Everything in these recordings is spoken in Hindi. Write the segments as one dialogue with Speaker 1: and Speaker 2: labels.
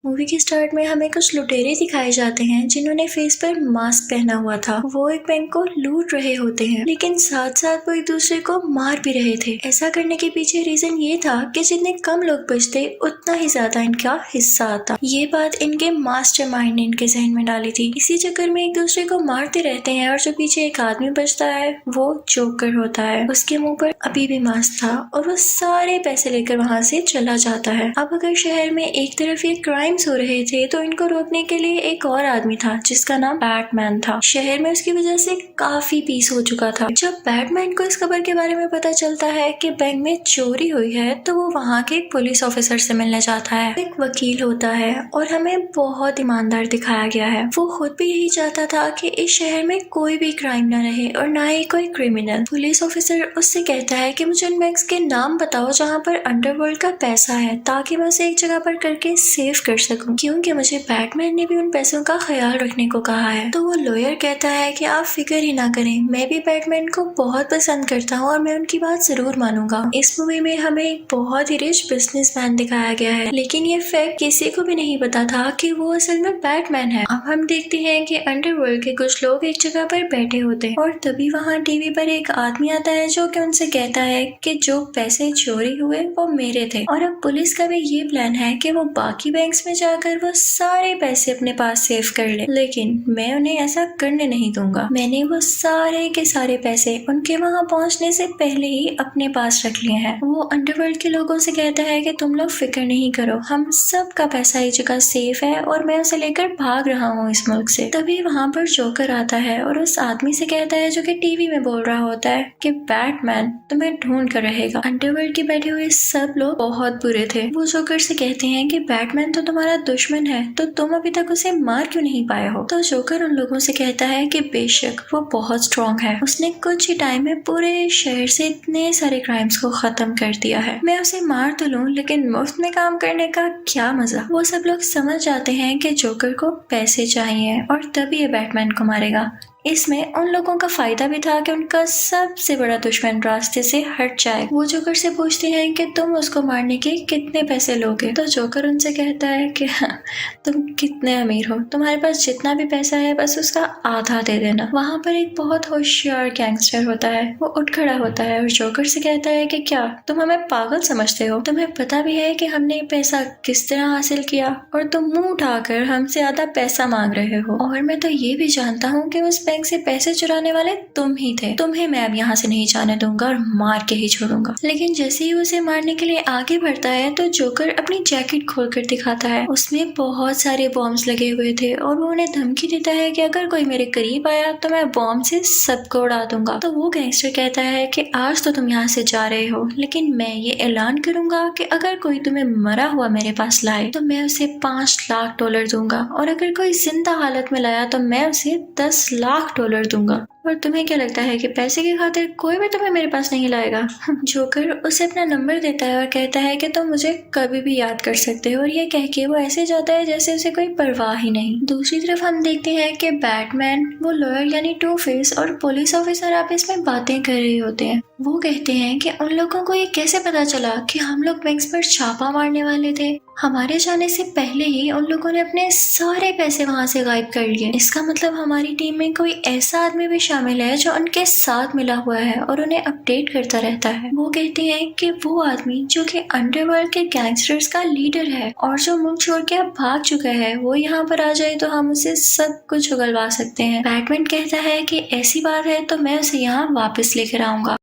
Speaker 1: मूवी के स्टार्ट में हमें कुछ लुटेरे दिखाए जाते हैं जिन्होंने फेस पर मास्क पहना हुआ था। वो एक बैंक को लूट रहे होते हैं, लेकिन साथ साथ वो एक दूसरे को मार भी रहे थे। ऐसा करने के पीछे रीजन ये था कि जितने कम लोग बचते उतना ही ज्यादा इनका हिस्सा आता। ये बात इनके मास्टरमाइंड ने इनके जहन में डाली थी। इसी चक्कर में एक दूसरे को मारते रहते हैं और जो पीछे एक आदमी बचता है वो जोकर होता है। उसके मुंह पर अभी भी मास्क था और वो सारे पैसे लेकर वहाँ से चला जाता है। अब अगर शहर में एक तरफ ये क्राइम्स हो रहे थे तो इनको रोकने के लिए एक और आदमी था जिसका नाम बैटमैन था। शहर में उसकी वजह से काफी पीस हो चुका था। जब बैटमैन को इस खबर के बारे में पता चलता है कि बैंक में चोरी हुई है तो वो वहाँ के एक पुलिस ऑफिसर से मिलने जाता है। एक वकील होता है और हमें बहुत ईमानदार दिखाया गया है। वो खुद भी यही चाहता था कि इस शहर में कोई भी क्राइम न रहे और ना ही कोई क्रिमिनल। पुलिस ऑफिसर उससे कहता है कि मुझे उन बैंक्स के नाम बताओ जहाँ पर अंडरवर्ल्ड का पैसा है, ताकि मैं उसे एक जगह पर करके सेव कर सकूं, क्योंकि मुझे बैटमैन ने भी उन पैसों का ख्याल रखने को कहा है। तो वो लॉयर कहता है कि आप फिक्र ही ना करें, मैं भी बैटमैन को बहुत पसंद करता हूँ और मैं उनकी बात जरूर मानूंगा। इस मूवी में हमें एक बहुत ही रिच बिजनेसमैन दिखाया गया है, लेकिन ये फैक्ट किसी को भी नहीं पता था कि वो असल में बैटमैन है। अब हम देखते हैं कि अंडरवर्ल्ड के कुछ लोग एक जगह पर बैठे होते हैं और तभी वहाँ टीवी पर एक आदमी आता है जो कि उनसे कहता है कि जो पैसे चोरी हुए वो मेरे थे। और अब पुलिस का भी ये प्लान है कि वो बाकी बैंक्स में जाकर वो सारे पैसे अपने पास सेव कर ले, लेकिन मैं उन्हें ऐसा करने नहीं दूंगा। मैंने वो सारे के सारे पैसे उनके वहाँ पहुँचने से पहले ही अपने पास रख लिए हैं। वो अंडरवर्ल्ड के लोगों से कहता है कि तुम लोग फिक्र नहीं करो, हम सब का पैसा एक जगह सेफ है और मैं उसे लेकर भाग रहा हूँ इस मुल्क से। तभी वहाँ पर जोकर आता है और उस आदमी से कहता है जो कि टीवी में बोल रहा होता है कि बैटमैन तुम्हें ढूंढ कर रहेगा। अंडरवर्ल्ड के बैठे हुए सब लोग बहुत बुरे थे। वो जोकर से कहते हैं कि बैटमैन तो तुम्हारा दुश्मन है, तो तुम अभी तक उसे मार क्यों नहीं पाए हो। तो जोकर उन लोगों से कहता है कि बेशक वो बहुत स्ट्रॉन्ग है, उसने कुछ ही टाइम में पूरे शहर से इतने सारे क्राइम्स को खत्म कर दिया है। मैं उसे मार तो लूं, लेकिन मुफ्त में काम करने का क्या मजा। वो सब लोग समझ जाते हैं कि जोकर को पैसे चाहिए और तभी ये बैटमैन को मारेगा। इसमें उन लोगों का फायदा भी था कि उनका सबसे बड़ा दुश्मन रास्ते से हट जाए। वो जोकर से पूछते हैं कि तुम उसको मारने के कितने पैसे लोगे। तो जोकर उनसे कहता है कि तुम कितने अमीर हो, तुम्हारे पास जितना भी पैसा है बस उसका आधा दे देना। वहाँ पर एक बहुत होशियार गैंगस्टर होता है, वो उठ खड़ा होता है और जोकर से कहता है कि क्या तुम हमें पागल समझते हो, तुम्हें पता भी है कि हमने पैसा किस तरह हासिल किया और तुम मुंह उठाकर हमसे आधा पैसा मांग रहे हो। और मैं तो ये भी जानता हूँ कि उस बैंक से पैसे चुराने वाले तुम ही थे, तुम्हें मैं अब यहाँ से नहीं जाने दूंगा और मार के ही छोड़ूंगा। लेकिन जैसे ही उसे मारने के लिए आगे बढ़ता है तो जोकर अपनी जैकेट खोलकर दिखाता है। उसमें बहुत सारे बॉम्ब्स लगे हुए थे और वो उन्हें धमकी देता है कि अगर कोई मेरे करीब आया तो मैं बॉम्ब से सबको उड़ा दूंगा। तो वो गैंगस्टर कहता है कि आज तो तुम यहाँ से जा रहे हो, लेकिन मैं ये ऐलान करूंगा कि अगर कोई तुम्हें मरा हुआ मेरे पास लाए तो मैं उसे $5 लाख दूंगा, और अगर कोई जिंदा हालत में लाया तो मैं उसे $10 लाख दूंगा। और तुम्हें क्या लगता है कि पैसे की खातिर कोई भी तुम्हें मेरे पास नहीं लाएगा। जोकर उसे अपना नंबर देता है और कहता है कि तुम मुझे कभी भी याद कर सकते हो, और ये कह के वो ऐसे जाता है जैसे उसे कोई परवाह ही नहीं। दूसरी तरफ हम देखते हैं कि बैटमैन, वो लॉयर यानी टू फेस और पुलिस ऑफिसर आपस में बातें कर रहे होते हैं। वो कहते हैं कि उन लोगों को ये कैसे पता चला कि हम लोग बैंक्स पर छापा मारने वाले थे। हमारे जाने से पहले ही उन लोगों ने अपने सारे पैसे वहाँ से गायब कर लिए। इसका मतलब हमारी टीम में कोई ऐसा आदमी भी शामिल है जो उनके साथ मिला हुआ है और उन्हें अपडेट करता रहता है। वो कहते हैं कि वो आदमी जो कि अंडरवर्ल्ड के गैंगस्टर्स का लीडर है और जो मुल्क छोड़ के अब भाग चुका है, वो यहाँ पर आ जाए तो हम उसे सब कुछ उगलवा सकते हैं। बैटमैन कहता है कि ऐसी बात है तो मैं उसे यहाँ वापस लेकर आऊंगा।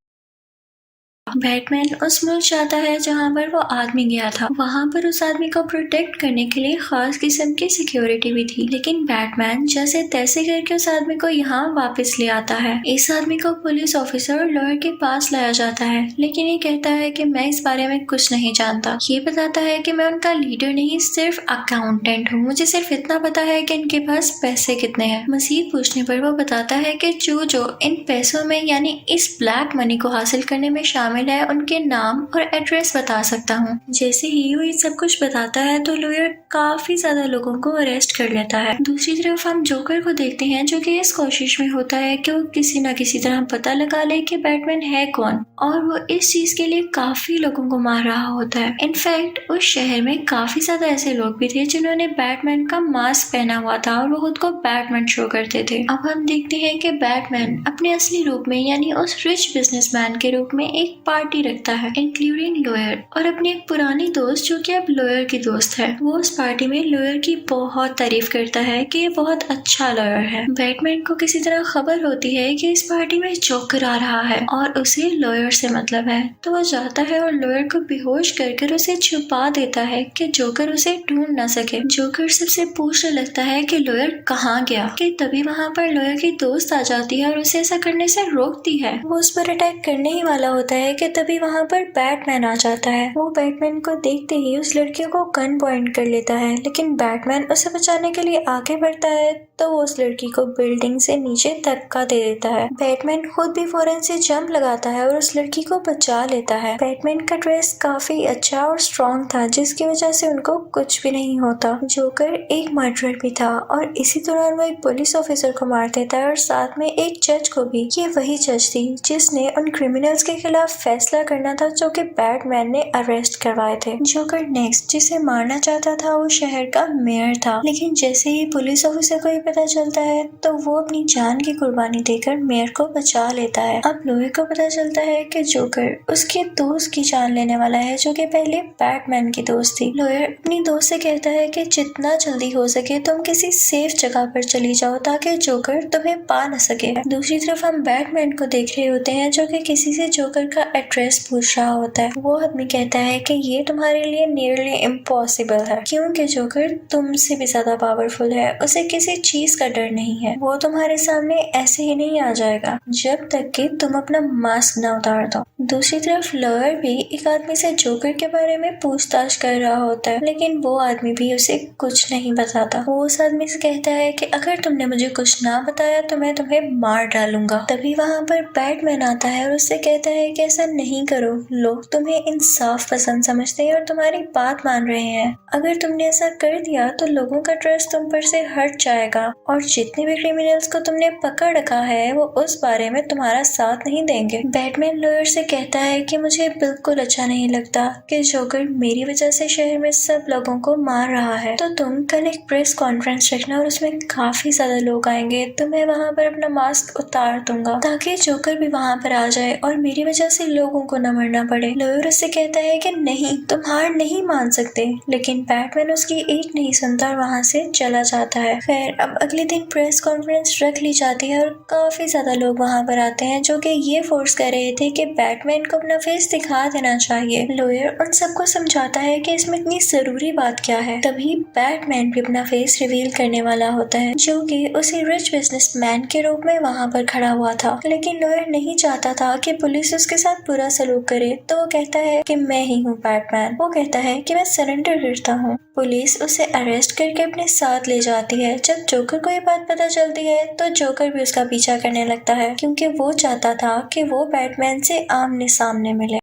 Speaker 1: बैटमैन उस मुल्क जाता है जहाँ पर वो आदमी गया था। वहाँ पर उस आदमी को प्रोटेक्ट करने के लिए खास किस्म की सिक्योरिटी भी थी, लेकिन बैटमैन जैसे तैसे करके उस आदमी को यहाँ वापस ले आता है। इस आदमी को पुलिस ऑफिसर और लॉयर के पास लाया जाता है, लेकिन ये कहता है कि मैं इस बारे में कुछ नहीं जानता। ये बताता है कि मैं उनका लीडर नहीं, सिर्फ अकाउंटेंट हूँ, मुझे सिर्फ इतना पता है कि इनके पास पैसे कितने हैं। मजीद पूछने पर वो बताता है कि जो इन पैसों में यानी इस ब्लैक मनी को हासिल करने में शामिल शामिल है उनके नाम और एड्रेस बता सकता हूँ। जैसे ही वो ये सब कुछ बताता है तो लॉयर काफी ज्यादा लोगों को अरेस्ट कर लेता है। दूसरी तरफ हम जोकर को देखते हैं जो कि इस कोशिश में होता है कि वो किसी न किसी तरह पता लगा ले कि बैटमैन है कौन, और वो इस चीज के लिए काफी लोगों को मार रहा होता है। इनफैक्ट उस शहर में काफी ज्यादा ऐसे लोग भी थे जिन्होंने बैटमैन का मास्क पहना हुआ था और वो खुद को बैटमैन शो करते थे। अब हम देखते हैं कि बैटमैन अपने असली रूप में यानी उस रिच बिजनेसमैन के रूप में एक पार्टी रखता है इंक्लूडिंग लॉयर और अपनी एक पुरानी दोस्त जो कि अब लॉयर की दोस्त है। वो उस पार्टी में लॉयर की बहुत तारीफ करता है कि ये बहुत अच्छा लॉयर है। बैटमैन को किसी तरह खबर होती है कि इस पार्टी में जोकर आ रहा है और उसे लॉयर से मतलब है, तो वो जाता है और लॉयर को बेहोश कर उसे छुपा देता है कि जोकर उसे ढूंढ न सके। जोकर सबसे पूछने लगता है कि लॉयर कहाँ गया, कि तभी वहाँ पर लॉयर की दोस्त आ जाती है और उसे ऐसा करने से रोकती है। वो उस पर अटैक करने ही वाला होता है कि तभी वहाँ पर बैटमैन आ जाता है। वो बैटमैन को देखते ही उस लड़की को गन पॉइंट कर लेता है, लेकिन बैटमैन उसे बचाने के लिए आगे बढ़ता है तो वो उस लड़की को बिल्डिंग से नीचे धक्का दे देता है। बैटमैन खुद भी फौरन से जंप लगाता है और उस लड़की को बचा लेता है। बैटमैन का ड्रेस काफी अच्छा और स्ट्रॉन्ग था जिसकी वजह से उनको कुछ भी नहीं होता। जोकर एक मर्डरर भी था और इसी दौरान वो एक पुलिस ऑफिसर को मार देता है और साथ में एक जज को भी। ये वही जज थी जिसने उन क्रिमिनल्स के खिलाफ फैसला करना था जो कि बैटमैन ने अरेस्ट करवाए थे। जोकर नेक्स्ट जिसे मारना चाहता था वो शहर का मेयर था, लेकिन जैसे ही पुलिस ऑफिसर को ये पता चलता है तो वो अपनी जान की कुर्बानी देकर मेयर को बचा लेता है। अब लॉयर को पता चलता है कि जोकर उसके दोस्त की जान लेने वाला है जो कि पहले बैटमैन की दोस्त थी। लॉयर अपनी दोस्त से कहता है कि जितना जल्दी हो सके तुम किसी सेफ जगह पर चली जाओ ताकि जोकर तुम्हें पा न सके। दूसरी तरफ हम बैटमैन को देख रहे होते हैं जो कि किसी से जोकर का एड्रेस पूछ रहा होता है। वो आदमी कहता है कि ये तुम्हारे लिए नियरली इम्पॉसिबल है क्योंकि जोकर तुमसे भी ज्यादा पावरफुल है, उसे किसी चीज का डर नहीं है, वो तुम्हारे सामने ऐसे ही नहीं आ जाएगा जब तक कि तुम अपना मास्क न उतार दो। दूसरी तरफ लॉयर भी एक आदमी से जोकर के बारे में पूछताछ कर रहा होता है, लेकिन वो आदमी भी उसे कुछ नहीं बताता। वो उस आदमी से कहता है कि अगर तुमने मुझे कुछ ना बताया तो मैं तुम्हें मार डालूंगा। तभी वहाँ पर बैटमैन आता है और उससे कहता है कि ऐसा नहीं करो, लोग तुम्हें इंसाफ पसंद समझते हैं और तुम्हारी बात मान रहे हैं। अगर तुमने ऐसा कर दिया तो लोगों का ट्रस्ट तुम पर से हट जाएगा और जितने भी क्रिमिनल्स को तुमने पकड़ रखा है वो उस बारे में तुम्हारा साथ नहीं देंगे। बैटमैन लॉयर से कहता है कि मुझे बिल्कुल अच्छा नहीं लगता कि जोकर मेरी वजह से शहर में सब लोगों को मार रहा है, तो तुम कल एक प्रेस कॉन्फ्रेंस रखना और उसमें काफी ज्यादा लोग आएंगे, तो मैं वहाँ पर अपना मास्क उतार दूंगा ताकि जोकर भी वहाँ पर आ जाए और मेरी वजह से लोगों को न मरना पड़े। लॉयर उससे कहता है कि नहीं, तुम हार नहीं मान सकते, लेकिन बैटमैन उसकी एक नहीं सुनता और वहाँ से चला जाता है। खैर अब अगले दिन प्रेस कॉन्फ्रेंस रख ली जाती है और काफी ज्यादा लोग वहाँ पर आते हैं जो कि ये फोर्स कर रहे थे कि बैटमैन को अपना फेस दिखा देना चाहिए। लॉयर उन सबको समझाता है कि इसमें इतनी जरूरी बात क्या है। तभी बैटमैन भी अपना फेस रिवील करने वाला होता है जो कि उसी रिच बिजनेसमैन के रूप में वहाँ पर खड़ा हुआ था, लेकिन लॉयर नहीं चाहता था कि पुलिस उसके साथ बुरा सलूक करे, तो वो कहता है कि मैं ही हूँ बैटमैन। वो कहता है कि मैं सरेंडर करता हूँ। पुलिस उसे अरेस्ट करके अपने साथ ले जाती है। जब जोकर को ये बात पता चलती है तो जोकर भी उसका पीछा करने लगता है क्योंकि वो चाहता था कि वो बैटमैन से आमने सामने मिले।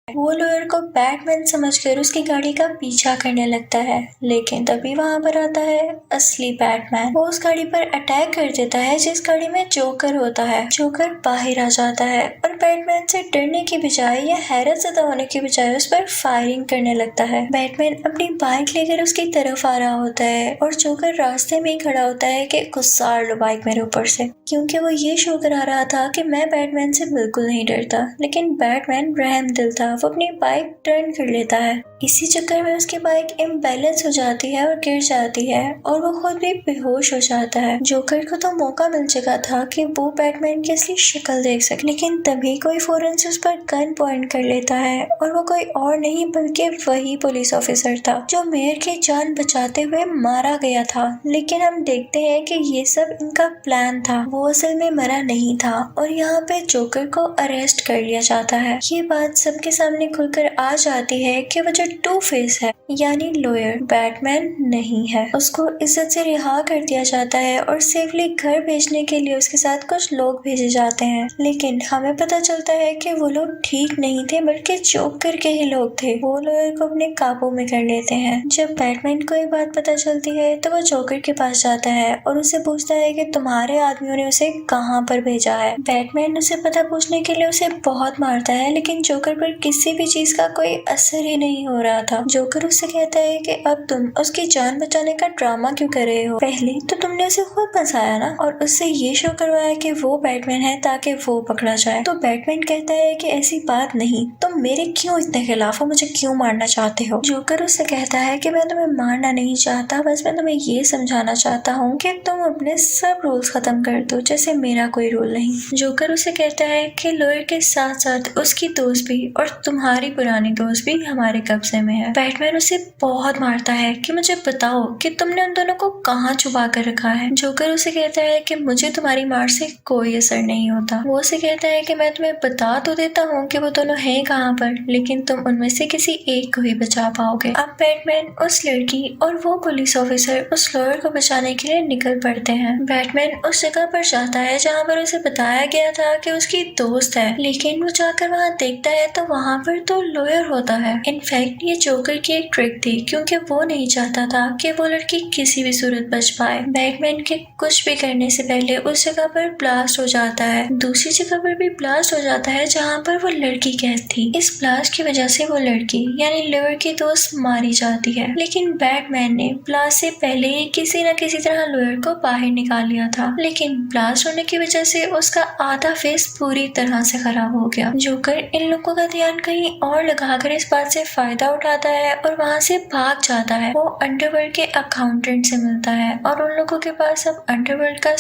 Speaker 1: वो लॉयर को बैटमैन समझकर उसकी गाड़ी का पीछा करने लगता है, लेकिन तभी वहाँ पर आता है असली बैटमैन। वो उस गाड़ी पर अटैक कर देता है जिस गाड़ी में जोकर होता है। जोकर बाहर आ जाता है और बैटमैन से डरने की बजाय या हैरत ज़दा होने की बजाय उस पर फायरिंग करने लगता है। बैटमैन अपनी बाइक लेकर उसकी तरफ आ रहा होता है और जोकर रास्ते में ही खड़ा होता है कि गुस्सार लो बाइक मेरे ऊपर से, क्योंकि वो ये शो करा रहा था कि मैं बैटमैन से बिल्कुल नहीं डरता। लेकिन बैटमैन रहम दिल था, वो अपनी बाइक टर्न कर लेता है। इसी चक्कर में उसकी बाइक इम्बैलेंस हो जाती है और गिर जाती है और वो खुद भी बेहोश हो जाता है। जोकर को तो मौका मिल चुका था कि वो बैटमैन की असली शक्ल देख सके, लेकिन तभी कोई फौरन से उस पर गन पॉइंट कर लेता है और वो कोई और नहीं बल्कि वही पुलिस ऑफिसर था जो मेयर की जान बचाते हुए मारा गया था। लेकिन हम देखते हैं कि ये सब इनका प्लान था, वो असल में मरा नहीं था और यहाँ पे जोकर को अरेस्ट कर लिया जाता है। ये बात सबके सामने खुलकर आ जाती है कि वो जो टू फेस है यानी लॉयर बैटमैन नहीं है। उसको इज्जत से रिहा कर दिया जाता है और सेफली घर भेजने के लिए उसके साथ कुछ लोग भेजे जाते हैं, लेकिन हमें पता चलता है कि वो लोग ठीक नहीं थे बल्कि जोकर के ही लोग थे। वो लॉयर को अपने काबू में कर लेते हैं। जब बैटमैन को ये बात पता चलती है तो वो जोकर के पास जाता है और उससे पूछता है कि तुम्हारे आदमियों ने उसे कहाँ पर भेजा है। बैटमैन उसे पता पूछने के लिए उसे बहुत मारता है, लेकिन जोकर पर किसी भी चीज का कोई असर ही नहीं हो रहा था। जोकर उससे कहता है कि अब तुम उसकी जान बचाने का ड्रामा क्यों कर रहे हो? पहले तो तुमने उसे खुद फंसाया ना, और उससे ये शो करवाया कि वो बैटमैन है ताकि वो पकड़ा जाए। तो बैटमैन कहता है कि ऐसी बात नहीं, तुम मेरे क्यों इतने खिलाफ हो, मुझे क्यों मारना चाहते हो? जोकर उससे कहता है कि मैं तुम्हें मारना नहीं चाहता, बस मैं तुम्हें ये समझाना चाहता हूँ कि तुम अपने सब रूल्स खत्म कर दो, जैसे मेरा कोई रूल नहीं। जोकर उसे कहता है कि लॉयर के साथ साथ उसकी दोस्त भी और तुम्हारी पुरानी दोस्त भी हमारे कब्जे में है। बैटमैन उसे बहुत मारता है कि मुझे बताओ कि तुमने उन दोनों को कहाँ छुपा कर रखा है। जोकर उसे कहता है कि मुझे तुम्हारी मार से कोई असर नहीं होता। वो उसे कहता है कि मैं तुम्हें बता तो देता हूँ कि वो दोनों हैं कहाँ पर, लेकिन तुम उनमें से किसी एक को ही बचा पाओगे। अब बैटमैन, उस लड़की और वो पुलिस ऑफिसर उस लॉयर को बचाने के लिए निकल पड़ते हैं। बैटमैन उस जगह पर जाता है जहाँ पर उसे बताया गया था कि उसकी दोस्त है, लेकिन वो जाकर वहाँ देखता है तो वहाँ पर तो लॉयर होता है। इनफैक्ट ये जोकर की एक ट्रिक थी, क्योंकि वो नहीं चाहता था कि वो लड़की किसी भी सूरत बच पाए। बैटमैन के कुछ भी करने से पहले उस जगह पर ब्लास्ट हो जाता है। दूसरी जगह पर भी ब्लास्ट हो जाता है जहाँ पर वो लड़की कैद थी। इस ब्लास्ट की वजह से वो लड़की यानी लॉयर की दोस्त मारी जाती है, लेकिन बैटमैन ने ब्लास्ट से पहले ही किसी न किसी तरह लॉयर को बाहर निकाल लिया था। लेकिन ब्लास्ट होने की वजह से उसका आधा फेस पूरी तरह से खराब हो गया। जोकर इन लोगों का ध्यान कहीं और लगाकर इस बात से फायदा उठाता है और वहाँ से भाग जाता है। वो अंडरवर्ल्ड के अकाउंटेंट से मिलता है और उन लोगों के पास अब अंडरवर्ल्ड का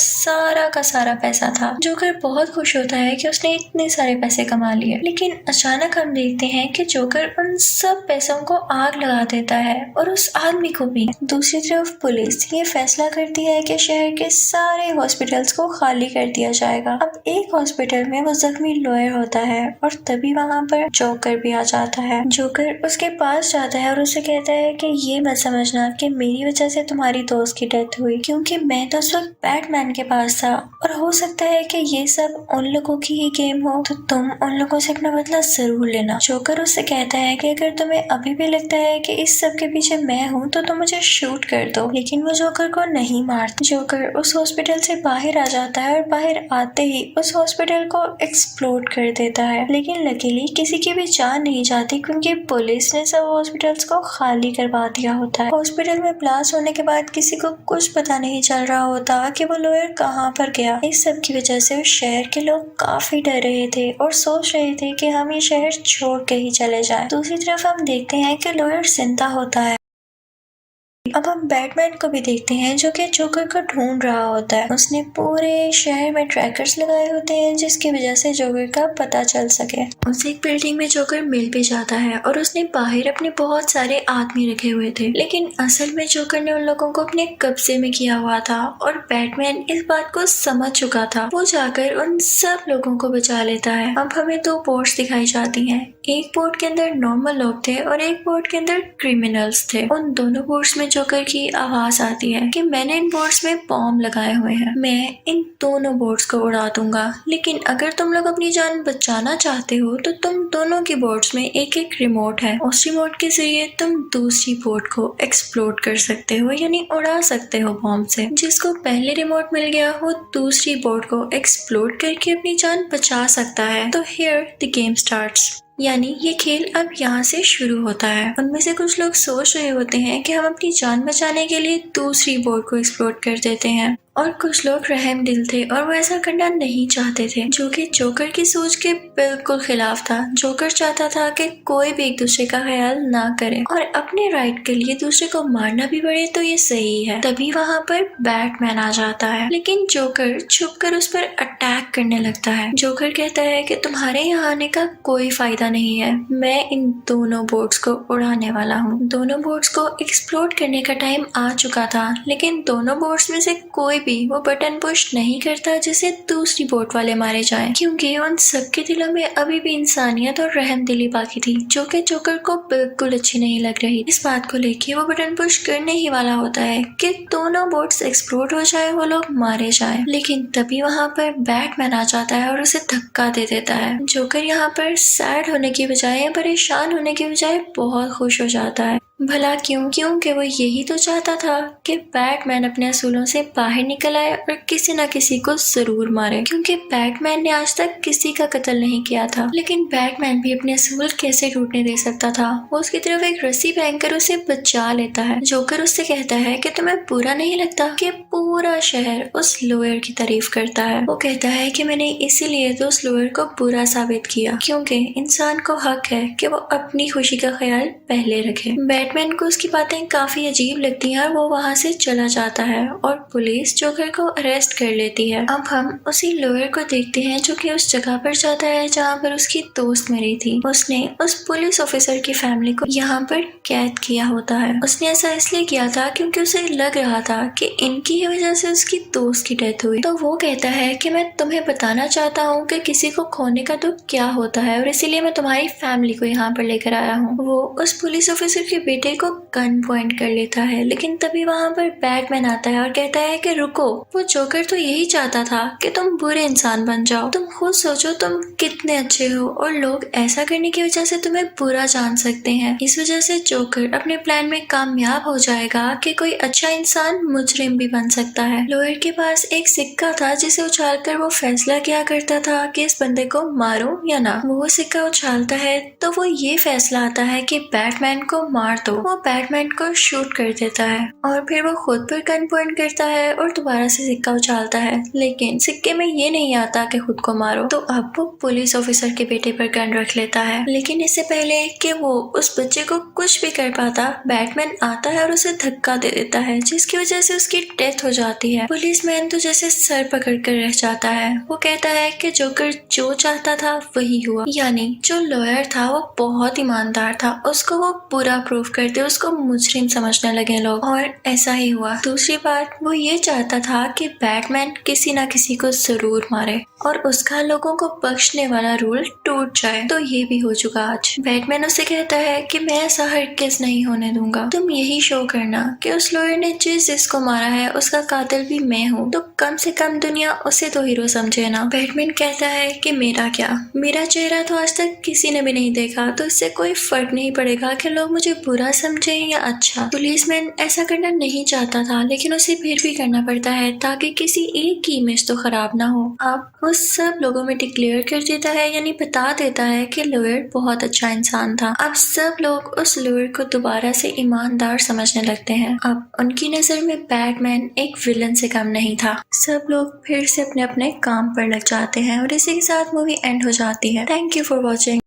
Speaker 1: सारा पैसा था। जोकर बहुत खुश होता है कि उसने इतने सारे पैसे कमा लिए, लेकिन अचानक हम देखते हैं कि जोकर उन सब पैसों को आग लगा देता है और उस आदमी को भी। दूसरी तरफ पुलिस ये फैसला करती है कि शहर के सारे हॉस्पिटल्स को खाली कर दिया जाएगा। अब एक हॉस्पिटल में वो जख्मी लॉयर होता है और तभी वहाँ पर जोकर भी आ जाता है। जोकर उसके पास जाता है और उसे कहता है कि ये मत समझना कि मेरी वजह से तुम्हारी दोस्त की डेथ हुई, क्योंकि मैं तो उस वक्त बैटमैन के पास था और हो सकता है कि ये सब उन लोगों की ही गेम हो, तो तुम उन लोगों से अपना बदला जरूर लेना। जोकर उससे कहता है कि अगर तुम्हें अभी भी लगता है कि इस सब के पीछे मैं हूँ तो तुम मुझे शूट कर दो, लेकिन वो जोकर को नहीं मारता। जोकर उस हॉस्पिटल से बाहर आ जाता है और बाहर आते ही उस हॉस्पिटल को एक्सप्लोड कर देता है, लेकिन लकीली किसी की भी जान नहीं जाती क्योंकि पुलिस ने सब हॉस्पिटल्स को खाली करवा दिया होता है। हॉस्पिटल में ब्लास्ट होने के बाद किसी को कुछ पता नहीं चल रहा होता कि वो लॉयर कहाँ पर गया। इस सब की वजह से उस शहर के लोग काफी डर रहे थे और सोच रहे थे कि हम ये शहर छोड़ के ही चले जाएं। दूसरी तरफ हम देखते हैं कि लॉयर जिंदा होता है। अब हम बैटमैन को भी देखते हैं जो कि जोकर को ढूंढ रहा होता है। उसने पूरे शहर में ट्रैकर्स लगाए होते हैं जिसकी वजह से जोकर का पता चल सके। उसे एक बिल्डिंग में जोकर मिल भी जाता है और उसने बाहर अपने बहुत सारे आदमी रखे हुए थे, लेकिन असल में जोकर ने उन लोगों को अपने कब्जे में किया हुआ था और बैटमैन इस बात को समझ चुका था। वो जाकर उन सब लोगों को बचा लेता है। अब हमें दो बोर्ड्स दिखाई जाती हैं। एक बोर्ड के अंदर नॉर्मल लोग थे और एक बोर्ड के अंदर क्रिमिनल्स थे। उन दोनों बोर्ड्स में जोकर की आवाज आती है कि मैंने इन बोर्ड्स में बॉम्ब लगाए हुए हैं, मैं इन दोनों बोर्ड्स को उड़ा दूंगा, लेकिन अगर तुम लोग अपनी जान बचाना चाहते हो तो तुम दोनों की बोर्ड्स में एक एक रिमोट है। उस रिमोट के जरिए तुम दूसरी बोर्ड को एक्सप्लोड कर सकते हो यानी उड़ा सकते हो बॉम्ब से। जिसको पहले रिमोट मिल गया वो दूसरी बोर्ड को एक्सप्लोड करके अपनी जान बचा सकता है। तो हियर द गेम स्टार्ट्स, यानी ये खेल अब यहाँ से शुरू होता है। उनमें से कुछ लोग सोच रहे होते हैं कि हम अपनी जान बचाने के लिए दूसरी बोर्ड को एक्सप्लोड कर देते हैं, और कुछ लोग रहम दिल थे और वो ऐसा करना नहीं चाहते थे, जो कि जोकर की सोच के बिल्कुल खिलाफ था। जोकर चाहता था कि कोई भी एक दूसरे का ख्याल ना करे और अपने राइट के लिए दूसरे को मारना भी पड़े तो ये सही है। तभी वहाँ पर बैटमैन आ जाता है, लेकिन जोकर छुपकर उस पर अटैक करने लगता है। जोकर कहता है कि तुम्हारे यहाँ आने का कोई फायदा नहीं है, मैं इन दोनों बोर्ड्स को उड़ाने वाला हूँ। दोनों बोर्ड्स को एक्सप्लोड करने का टाइम आ चुका था, लेकिन दोनों बोर्ड्स में से कोई भी वो बटन पुश नहीं करता जिससे दूसरी बोट वाले मारे जाएं, क्योंकि उन सबके दिलों में अभी भी इंसानियत और रहमदिली बाकी थी, जो कि जोकर को बिल्कुल अच्छी नहीं लग रही। इस बात को लेके वो बटन पुश करने ही वाला होता है कि दोनों बोट्स एक्सप्लोड हो जाए, वो लोग मारे जाएं। लेकिन तभी वहाँ पर बैटमैन आ जाता है और उसे धक्का दे देता है। जोकर यहाँ पर सैड होने की बजाय, परेशान होने की बजाय बहुत खुश हो जाता है। भला क्यों? क्योंकि वो यही तो चाहता था कि बैटमैन अपने असूलों से बाहर निकल आए और किसी न किसी को जरूर मारे, क्योंकि बैटमैन ने आज तक किसी का कत्ल नहीं किया था। लेकिन बैटमैन भी अपने असूल कैसे टूटने दे सकता था। वो उसकी तरफ एक रस्सी पहनकर उसे बचा लेता है। जोकर उससे कहता है कि तुम्हें बुरा नहीं लगता कि पूरा शहर उस लॉयर की तारीफ करता है। वो कहता है कि मैंने इसीलिए तो उस लॉयर को बुरा साबित किया, क्योंकि इंसान को हक है कि वो अपनी खुशी का ख्याल पहले रखे। बैटमैन को उसकी बातें काफी अजीब लगती हैं और वो वहाँ से चला जाता है और पुलिस जोकर को अरेस्ट कर लेती है। अब हम उसी लॉयर को देखते हैं जो कि उस जगह पर जाता है जहाँ पर उसकी दोस्त मरी थी। उसने उस पुलिस ऑफिसर की फैमिली को यहाँ पर कैद किया होता है। उसने ऐसा इसलिए किया था क्योंकि उसे लग रहा था कि इनकी ही वजह से उसकी दोस्त की डेथ हुई। तो वो कहता है कि मैं तुम्हें बताना चाहता हूँ कि किसी को खोने का दुख क्या होता है और इसीलिए मैं तुम्हारी फैमिली को यहाँ पर लेकर आया हूँ। वो उस पुलिस ऑफिसर के बेटे को गन पॉइंट कर लेता है, लेकिन तभी वहाँ पर बैटमैन आता है और कहता है कि रुको, वो जोकर तो यही चाहता था कि तुम बुरे इंसान बन जाओ। तुम खुद सोचो तुम कितने अच्छे हो और लोग ऐसा करने की वजह से तुम्हें बुरा जान सकते हैं। इस वजह से जोकर अपने प्लान में कामयाब हो जाएगा कि कोई अच्छा इंसान मुजरिम भी बन सकता है। लॉयर के पास एक सिक्का था जिसे उछालकर वो फैसला किया करता था कि इस बंदे को मारूं या ना। वो सिक्का उछालता है तो वो ये फैसला आता है कि बैटमैन को मार दो। वो बैटमैन को शूट कर देता है और फिर वो खुद पर गन पॉइंट करता है और दोबारा से सिक्का उछालता है, लेकिन सिक्के में ये नहीं आता कि खुद को मारो। तो अब वो पुलिस ऑफिसर के बेटे पर गन रख लेता है, लेकिन इससे पहले कि वो उस बच्चे को कुछ भी कर पाता, बैटमैन आता है और उसे धक्का दे देता है, जिसकी वजह से उसकी डेथ हो जाती है। पुलिसमैन तो जैसे सर पकड़ कर रह जाता है। वो कहता है कि जोकर जो चाहता था वही हुआ, यानी जो लॉयर था वो बहुत ईमानदार था, उसको वो बुरा प्रूफ करते उसको मुजरिम समझने लगे लोग, और ऐसा ही हुआ। दूसरी बात, वो ये चाहता था कि बैटमैन किसी ना किसी को जरूर मारे और उसका लोगों को बख्शने वाला रूल टूट जाए। तो ये भी हो चुका आज। बैटमैन उसे कहता है कि मैं ऐसा हरगिज़ नहीं होने दूंगा। तुम यही शो करना कि उस लॉयर ने जिसको मारा है उसका कातिल भी मैं हूँ, तो कम से कम दुनिया उसे तो हीरो समझे ना। बैटमैन कहता है कि मेरा क्या, मेरा चेहरा तो आज तक किसी ने भी नहीं देखा, तो इससे कोई फर्क नहीं पड़ेगा कि लोग मुझे बुरा समझे या अच्छा। पुलिसमैन ऐसा करना नहीं चाहता था, लेकिन उसे फिर भी करना पड़ता है ताकि किसी एक की इमेज तो खराब ना हो। अब वो सब लोगों में डिक्लेयर कर देता है, यानी बता देता है कि लॉयर बहुत अच्छा इंसान था। अब सब लोग उस लॉयर को दोबारा से ईमानदार समझने लगते हैं। अब उनकी नजर में बैटमैन एक विलन से कम नहीं था। सब लोग फिर से अपने अपने काम पर लग जाते हैं और इसी के साथ मूवी एंड हो जाती है। Thank you for watching.